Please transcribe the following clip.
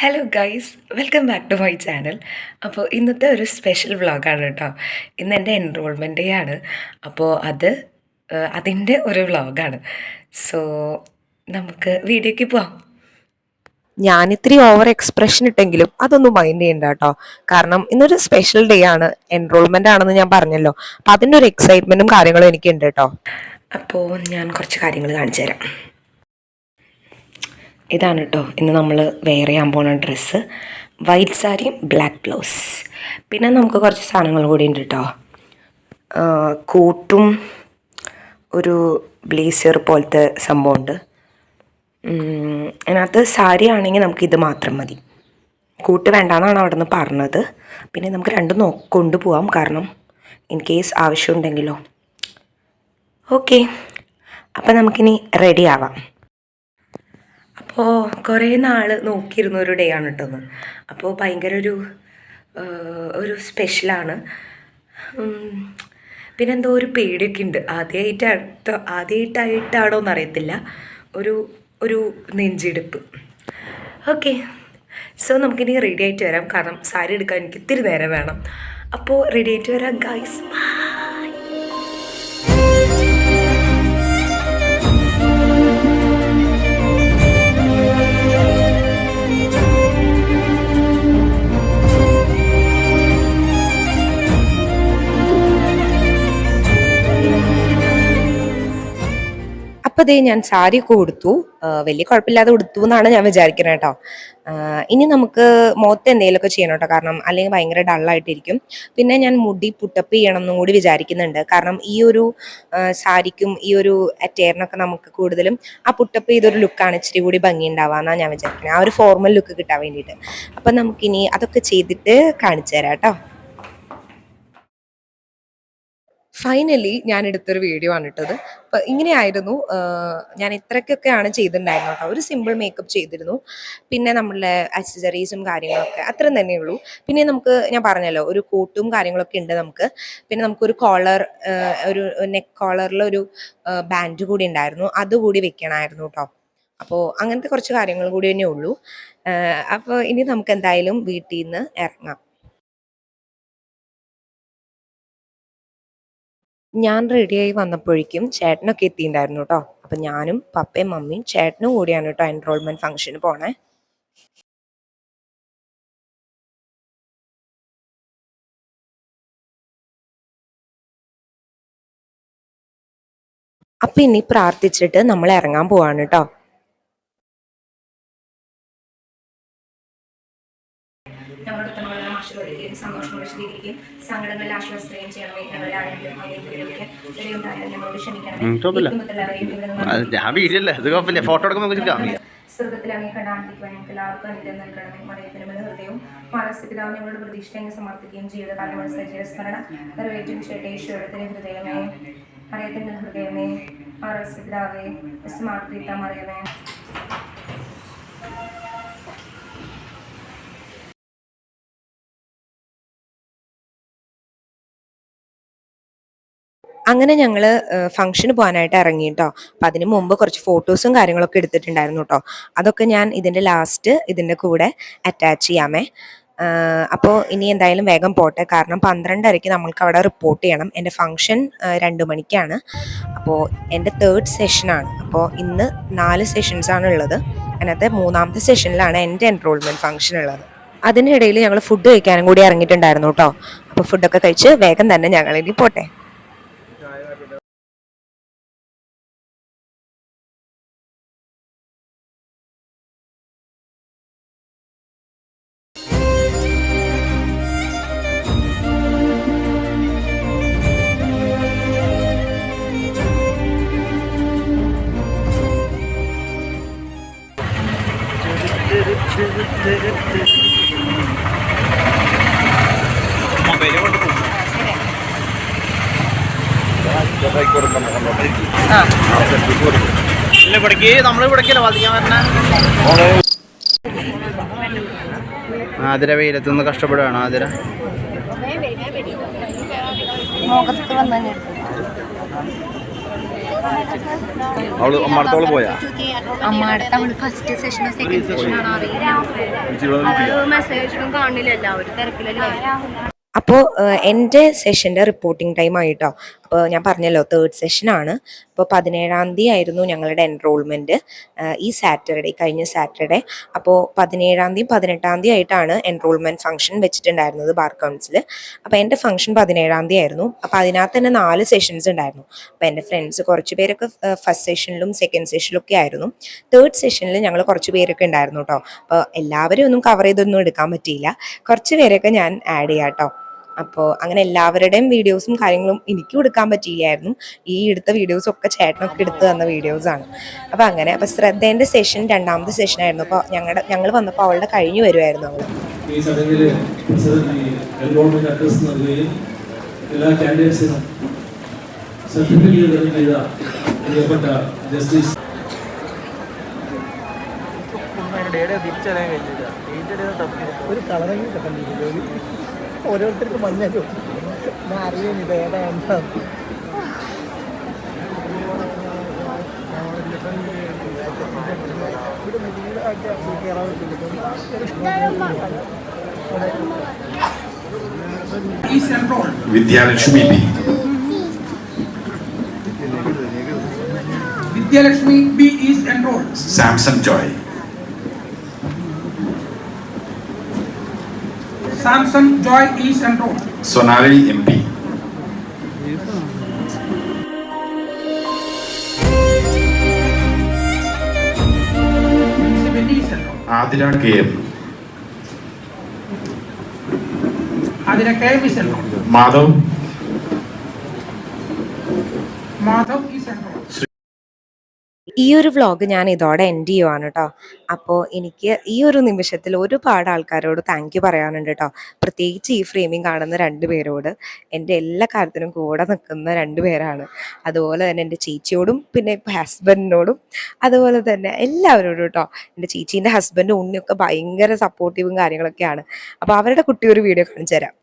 Hello guys, welcome back to my channel. അപ്പോൾ ഇന്നത്തെ ഒരു സ്പെഷ്യൽ വ്ളോഗാണ് കേട്ടോ. ഇന്ന് എൻ്റെ എൻറോൾമെൻ്റ് ഡേ ആണ്. അപ്പോൾ അതിൻ്റെ ഒരു വ്ളോഗാണ്. സോ നമുക്ക് വീഡിയോയ്ക്ക് പോവാം. ഞാനിത്തിരി ഓവർ എക്സ്പ്രഷൻ ഇട്ടെങ്കിലും അതൊന്നും മൈൻഡ് ചെയ്യണ്ട കേട്ടോ. കാരണം ഇന്നൊരു സ്പെഷ്യൽ ഡേ ആണ്, എൻറോൾമെൻ്റ് ആണെന്ന് ഞാൻ പറഞ്ഞല്ലോ. അപ്പം അതിൻ്റെ ഒരു എക്സൈറ്റ്മെൻറ്റും കാര്യങ്ങളും എനിക്കുണ്ട് കേട്ടോ. അപ്പോൾ ഞാൻ കുറച്ച് കാര്യങ്ങൾ കാണിച്ചു തരാം. ഇതാണ് കേട്ടോ ഇന്ന് നമ്മൾ വെയർ ചെയ്യാൻ പോണ ഡ്രസ്സ്. വൈറ്റ് സാരിയും ബ്ലാക്ക് ബ്ലൗസ്. പിന്നെ നമുക്ക് കുറച്ച് സാധനങ്ങൾ കൂടി ഉണ്ട് കേട്ടോ. കോട്ടും ഒരു ബ്ലേസർ പോലത്തെ സംഭവമുണ്ട്. അതിനകത്ത് സാരി ആണെങ്കിൽ നമുക്കിത് മാത്രം മതി. കൂട്ട് വേണ്ടാന്നാണ് അവിടെ നിന്ന് പറഞ്ഞത്. പിന്നെ നമുക്ക് രണ്ടും കൊണ്ടുപോകാം, കാരണം ഇൻ കേസ് ആവശ്യമുണ്ടെങ്കിലോ. ഓക്കെ, അപ്പം നമുക്കിനി റെഡി ആവാം. അപ്പോൾ കുറേ നാൾ നോക്കിയിരുന്ന ഒരു ഡേ ആണ് കേട്ടോ. അപ്പോൾ ഭയങ്കര ഒരു സ്പെഷ്യലാണ്. പിന്നെ എന്തോ ഒരു പേടിയൊക്കെ ഉണ്ട്. ആദ്യമായിട്ടാണോ എന്നറിയത്തില്ല, ഒരു നെഞ്ചിടിപ്പ്. ഓക്കെ, സോ നമുക്കിനി റെഡി ആയിട്ട് വരാം, കാരണം സാരി എടുക്കാൻ എനിക്ക് ഇത്തിരി നേരം വേണം. അപ്പോൾ റെഡി ആയിട്ട് വരാം ഗൈസ്. അപ്പോൾ ദേ ഞാൻ സാരി ഒക്കെ ഉടുത്തു. വലിയ കുഴപ്പമില്ലാതെ ഉടുത്തു എന്നാണ് ഞാൻ വിചാരിക്കുന്നത് കേട്ടോ. ഇനി നമുക്ക് മുഖത്ത് എന്തെങ്കിലുമൊക്കെ ചെയ്യണം കേട്ടോ, കാരണം അല്ലെങ്കിൽ ഭയങ്കര ഡള്ളായിട്ടിരിക്കും. പിന്നെ ഞാൻ മുടി പുട്ടപ്പ് ചെയ്യണം എന്നും കൂടി വിചാരിക്കുന്നുണ്ട്, കാരണം ഈ ഒരു സാരിക്കും ഈ ഒരു അറ്റയറിനൊക്കെ നമുക്ക് കൂടുതലും ആ പുട്ടപ്പ് ചെയ്തൊരു ലുക്കാണ് ഇച്ചിരി കൂടി ഭംഗി ഉണ്ടാവാന്നാണ് ഞാൻ വിചാരിക്കുന്നത്, ആ ഒരു ഫോർമൽ ലുക്ക് കിട്ടാൻ വേണ്ടിയിട്ട്. അപ്പം നമുക്കിനി അതൊക്കെ ചെയ്തിട്ട് കാണിച്ചു തരാം കേട്ടോ. ഫൈനലി ഞാൻ എടുത്തൊരു വീഡിയോ ആണ് ഇട്ടത്. അപ്പം ഇങ്ങനെയായിരുന്നു. ഞാൻ ഇത്രയ്ക്കൊക്കെയാണ് ചെയ്തിട്ടുണ്ടായിരുന്നു കേട്ടോ. ഒരു സിമ്പിൾ മേക്കപ്പ് ചെയ്തിരുന്നു. പിന്നെ നമ്മളുടെ അക്സസറീസും കാര്യങ്ങളൊക്കെ അത്രയും തന്നെയുള്ളൂ. പിന്നെ നമുക്ക് ഞാൻ പറഞ്ഞല്ലോ, ഒരു കോട്ടും കാര്യങ്ങളൊക്കെ ഉണ്ട് നമുക്ക്. പിന്നെ നമുക്കൊരു ഒരു നെക്ക് കോളറിലൊരു ബാൻഡ് കൂടി ഉണ്ടായിരുന്നു, അതുകൂടി വെക്കണമായിരുന്നു കേട്ടോ. അപ്പോൾ അങ്ങനത്തെ കുറച്ച് കാര്യങ്ങൾ കൂടി തന്നെ ഉള്ളൂ. അപ്പോൾ ഇനി നമുക്ക് എന്തായാലും വീട്ടിൽ നിന്ന് ഇറങ്ങാം. ഞാൻ റെഡിയായി വന്നപ്പോഴേക്കും ചേട്ടനൊക്കെ എത്തിയിട്ടുണ്ടായിരുന്നു കേട്ടോ. അപ്പം ഞാനും പപ്പയും മമ്മിയും ചേട്ടനും കൂടിയാണ് കേട്ടോ എൻറോൾമെൻറ്റ് ഫംഗ്ഷന് പോണേ. അപ്പം ഇനി പ്രാർത്ഥിച്ചിട്ട് നമ്മൾ ഇറങ്ങാൻ പോവാണ് കേട്ടോ. സന്തോഷങ്ങൾ വിശദീകരിക്കുകയും സങ്കടങ്ങളിൽ ആശ്വാസിക്കുകയും ചെയ്യണമേ. ഞങ്ങളുടെ ആരെങ്കിലും സ്വർഗത്തിലങ്ങി കണ്ടാണ്ടിരിക്കുവാൻ ഞങ്ങൾക്ക് എല്ലാവർക്കും അനുഗ്രഹം നൽകണമേ. മറിയത്തിന് ഹൃദയവും മാനസികതാവും ഞങ്ങളുടെ പ്രതീക്ഷ സമർപ്പിക്കുകയും ജീവിതകാലം സജീവസ്മരണ നിറവേറ്റും യേശുവിന്റെ ഹൃദയമേ, മറിയത്തിന്റെ ഹൃദയമേ, മാനസികതാവേ, സ്മാർത്ത മറിയമേ. അങ്ങനെ ഞങ്ങൾ ഫംഗ്ഷന് പോകാനായിട്ട് ഇറങ്ങി കേട്ടോ. അപ്പം അതിന് മുമ്പ് കുറച്ച് ഫോട്ടോസും കാര്യങ്ങളൊക്കെ എടുത്തിട്ടുണ്ടായിരുന്നു കേട്ടോ. അതൊക്കെ ഞാൻ ഇതിൻ്റെ കൂടെ അറ്റാച്ച് ചെയ്യാമേ. അപ്പോൾ ഇനി എന്തായാലും വേഗം പോട്ടെ, കാരണം 12:30 നമ്മൾക്ക് അവിടെ റിപ്പോർട്ട് ചെയ്യണം. എൻ്റെ ഫംഗ്ഷൻ 2 മണിക്കാണ്. അപ്പോൾ എൻ്റെ 3rd സെഷനാണ്. അപ്പോൾ ഇന്ന് 4 സെഷൻസാണ് ഉള്ളത്. അതിനകത്ത് 3ാമത്തെ സെഷനിലാണ് എൻ്റെ എൻറോൾമെൻറ്റ് ഫംഗ്ഷൻ ഉള്ളത്. അതിനിടയിൽ ഞങ്ങൾ ഫുഡ് കഴിക്കാനും കൂടി ഇറങ്ങിയിട്ടുണ്ടായിരുന്നു കേട്ടോ. അപ്പോൾ ഫുഡൊക്കെ കഴിച്ച് വേഗം തന്നെ ഞങ്ങളിനി പോട്ടെ. ആതിര വെയിലത്തുനിന്ന് കഷ്ടപ്പെടുകയാണ്. ആതിര മുഖത്ത് വന്നു അവള് അമ്മടത്തോളം പോയാ അമ്മയുടെ അവള് ഫസ്റ്റ് സെഷനോ സെക്കൻഡ് സെഷനാണോ അറിയില്ല, മെസ്സേജും കാണില്ല, എല്ലാവരും തിരക്കിലല്ലേ. അപ്പോൾ എൻ്റെ സെഷൻ്റെ റിപ്പോർട്ടിംഗ് ടൈം ആയിട്ടോ. അപ്പോൾ ഞാൻ പറഞ്ഞല്ലോ തേർഡ് സെഷനാണ്. അപ്പോൾ 17-ാം തീയതി ആയിരുന്നു ഞങ്ങളുടെ എൻറോൾമെൻറ്റ്, ഈ സാറ്റർഡേ, കഴിഞ്ഞ സാറ്റർഡേ. അപ്പോൾ 17-ാം തീയതി 18-ാം തീയതി ആയിട്ടാണ് എൻറോൾമെൻറ്റ് ഫംഗ്ഷൻ വെച്ചിട്ടുണ്ടായിരുന്നത് ബാർ കൗൺസിൽ. അപ്പോൾ എൻ്റെ ഫംഗ്ഷൻ 17-ാം തീയതി ആയിരുന്നു. അപ്പോൾ അതിനകത്ത് തന്നെ 4 സെഷൻസ് ഉണ്ടായിരുന്നു. അപ്പോൾ എൻ്റെ ഫ്രണ്ട്സ് കുറച്ച് പേരൊക്കെ ഫസ്റ്റ് സെഷനിലും സെക്കൻഡ് സെഷനിലും ഒക്കെ ആയിരുന്നു. തേർഡ് സെഷനിൽ ഞങ്ങൾ കുറച്ച് പേരൊക്കെ ഉണ്ടായിരുന്നു കേട്ടോ. അപ്പോൾ എല്ലാവരും ഒന്നും കവർ ചെയ്തൊന്നും എടുക്കാൻ പറ്റിയില്ല, കുറച്ച് പേരൊക്കെ ഞാൻ ആഡ് ചെയ്യാം കേട്ടോ. അപ്പോൾ അങ്ങനെ എല്ലാവരുടെയും വീഡിയോസും കാര്യങ്ങളും എനിക്കും എടുക്കാൻ പറ്റിയില്ലായിരുന്നു. ഈ എടുത്ത വീഡിയോസൊക്കെ ചേട്ടനൊക്കെ എടുത്ത് തന്ന വീഡിയോസാണ്. അപ്പോൾ അങ്ങനെ, അപ്പോൾ ശ്രദ്ധേൻ്റെ സെഷൻ 2ാമത്തെ സെഷനായിരുന്നു. അപ്പോൾ ഞങ്ങൾ വന്നപ്പോൾ അവളുടെ കഴിഞ്ഞു വരുമായിരുന്നു അവൾ. ഈ ചടങ്ങിൽ എൻറോൾമെന്റ് അഡ്രസ് നൽകുകയും എല്ലാ കാൻഡിഡേറ്റ്സിനും സർട്ടിഫിക്കറ്റ് വിതരണം ചെയ്ത പ്രിയപ്പെട്ട ജസ്റ്റിസ് ഒരു കളറങ്ങി കണ്ടില്ല, ഓരോരുത്തർക്ക് മഞ്ഞല്ലോ ഞാൻ അറിയാം ഇത് ഏതാ എന്താ. Vidyalakshmi B. Vidyalakshmi B is enrolled. Samson Joy. Samson Joy is enrolled. Sonali MP. Municipality is enrolled. Adira KM. Adira KM is enrolled. Madhav. Madhav is enrolled. ഈ ഒരു വ്ളോഗ് ഞാൻ ഇതോടെ എൻഡ് ചെയ്യുവാണ് കേട്ടോ. അപ്പോൾ എനിക്ക് ഈ ഒരു നിമിഷത്തിൽ ഒരുപാട് ആൾക്കാരോട് താങ്ക് യു പറയാനുണ്ട് കേട്ടോ. പ്രത്യേകിച്ച് ഈ ഫ്രെയിമിങ് കാണുന്ന 2 പേരോട്, എൻ്റെ എല്ലാ കാര്യത്തിനും കൂടെ നിൽക്കുന്ന 2 പേരാണ്. അതുപോലെ തന്നെ എൻ്റെ ചേച്ചിയോടും പിന്നെ ഇപ്പോൾ ഹസ്ബൻഡിനോടും അതുപോലെ തന്നെ എല്ലാവരോടും കേട്ടോ. എൻ്റെ ചേച്ചീൻ്റെ ഹസ്ബൻഡും ഉണ്ണിയൊക്കെ ഭയങ്കര സപ്പോർട്ടീവും കാര്യങ്ങളൊക്കെയാണ്. അപ്പോൾ അവരുടെ കുട്ടി ഒരു വീഡിയോ കാണിച്ചു തരാം.